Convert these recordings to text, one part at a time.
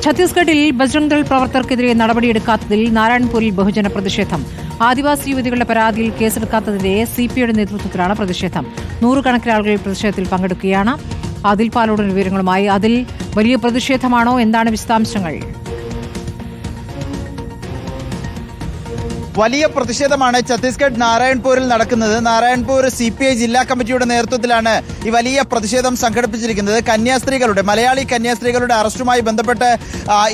ഛത്തീസ്ഗഡിൽ ബജ്രംഗ് ദൾ പ്രവർത്തകർക്കെതിരെ നടപടിയെടുക്കാത്തതിൽ നാരായൺപൂരിൽ ബഹുജന പ്രതിഷേധം. ആദിവാസി യുവതികളുടെ പരാതിയിൽ കേസെടുക്കാത്തതിന്റെ സിപിഐയുടെ നേതൃത്വത്തിലാണ് പ്രതിഷേധം. നൂറുകണക്കിന് ആളുകൾ പ്രതിഷേധത്തിൽ പങ്കെടുക്കുകയാണ്. അതിൽ പാലോടൻ വിവരങ്ങളുമായി. അതിൽ വലിയ പ്രതിഷേധമാണോ? എന്താണ് വിശദാംശങ്ങൾ? വലിയ പ്രതിഷേധമാണ് ഛത്തീസ്ഗഡ് നാരായൺപൂരിൽ നടക്കുന്നത്. നാരായൺപൂർ സിപിഐ ജില്ലാ കമ്മിറ്റിയുടെ നേതൃത്വത്തിലാണ് ഈ വലിയ പ്രതിഷേധം സംഘടിപ്പിച്ചിരിക്കുന്നത്. മലയാളി കന്യാസ്ത്രീകളുടെ അറസ്റ്റുമായി ബന്ധപ്പെട്ട്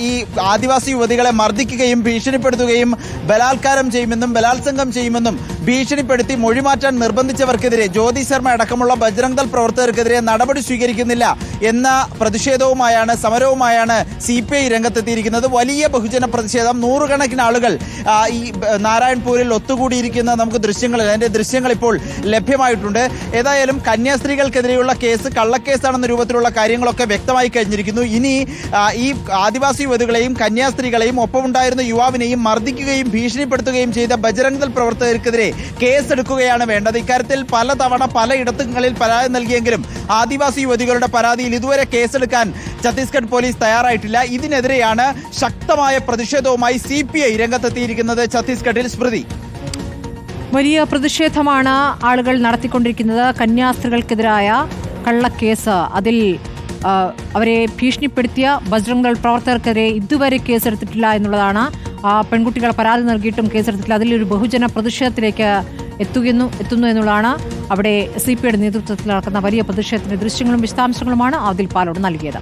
ഈ ആദിവാസി യുവതികളെ മർദ്ദിക്കുകയും ഭീഷണിപ്പെടുത്തുകയും ബലാത്കാരം ചെയ്യുമെന്നും ബലാത്സംഗം ചെയ്യുമെന്നും ഭീഷണിപ്പെടുത്തി മൊഴിമാറ്റാൻ നിർബന്ധിച്ചവർക്കെതിരെ ജ്യോതി ശർമ്മ അടക്കമുള്ള ബജ്രംഗ് ദൾ പ്രവർത്തകർക്കെതിരെ നടപടി സ്വീകരിക്കുന്നില്ല എന്ന പ്രതിഷേധവുമായാണ്, സമരവുമായാണ് സിപിഐ രംഗത്തെത്തിയിരിക്കുന്നത്. വലിയ ബഹുജന പ്രതിഷേധം. നൂറുകണക്കിന് ആളുകൾ ഈ നാരായൺപൂരിൽ ഒത്തുകൂടിയിരിക്കുന്ന നമുക്ക് അതിന്റെ ദൃശ്യങ്ങൾ ഇപ്പോൾ ലഭ്യമായിട്ടുണ്ട്. ഏതായാലും കന്യാസ്ത്രീകൾക്കെതിരെയുള്ള കേസ് കള്ളക്കേസാണെന്ന രൂപത്തിലുള്ള കാര്യങ്ങളൊക്കെ വ്യക്തമായി കഴിഞ്ഞിരിക്കുന്നു. ഇനി ഈ ആദിവാസി യുവതികളെയും കന്യാസ്ത്രീകളെയും ഒപ്പമുണ്ടായിരുന്ന യുവാവിനെയും മർദ്ദിക്കുകയും ഭീഷണിപ്പെടുത്തുകയും ചെയ്ത ബജ്രംഗ് ദൾ പ്രവർത്തകർക്കെതിരെ കേസെടുക്കുകയാണ് വേണ്ടത്. ഇക്കാര്യത്തിൽ പലതവണ പലയിടങ്ങളിൽ പരാതി നൽകിയെങ്കിലും ആദിവാസി യുവതികളുടെ പരാതിയിൽ ഇതുവരെ കേസെടുക്കാൻ ഛത്തീസ്ഗഡ് പോലീസ് തയ്യാറായിട്ടില്ല. ഇതിനെതിരെയാണ് ശക്തമായ പ്രതിഷേധവുമായി സിപിഐ രംഗത്തെത്തിയിരിക്കുന്നത്. ഛത്തീസ്ഗഡിൽ സ്മൃതി, വലിയ പ്രതിഷേധമാണ് ആളുകൾ നടത്തിക്കൊണ്ടിരിക്കുന്നത്. കന്യാസ്ത്രീകൾക്കെതിരായ കള്ളക്കേസ്, അതിൽ അവരെ ഭീഷണിപ്പെടുത്തിയ ബജ്രംഗ് ദൾ പ്രവർത്തകർക്കെതിരെ ഇതുവരെ കേസെടുത്തിട്ടില്ല എന്നുള്ളതാണ്. പെൺകുട്ടികൾ പരാതി നൽകിയിട്ടും കേസെടുത്തിട്ടില്ല. അതിലൊരു ബഹുജന പ്രതിഷേധത്തിലേക്ക് എത്തുന്നു എന്നുള്ളതാണ്. അവിടെ സിപിഐയുടെ നേതൃത്വത്തിൽ നടക്കുന്ന വലിയ പ്രതിഷേധത്തിന്റെ ദൃശ്യങ്ങളും വിശദാംശങ്ങളുമാണ് അതിൽ പാലോട് നൽകിയത്.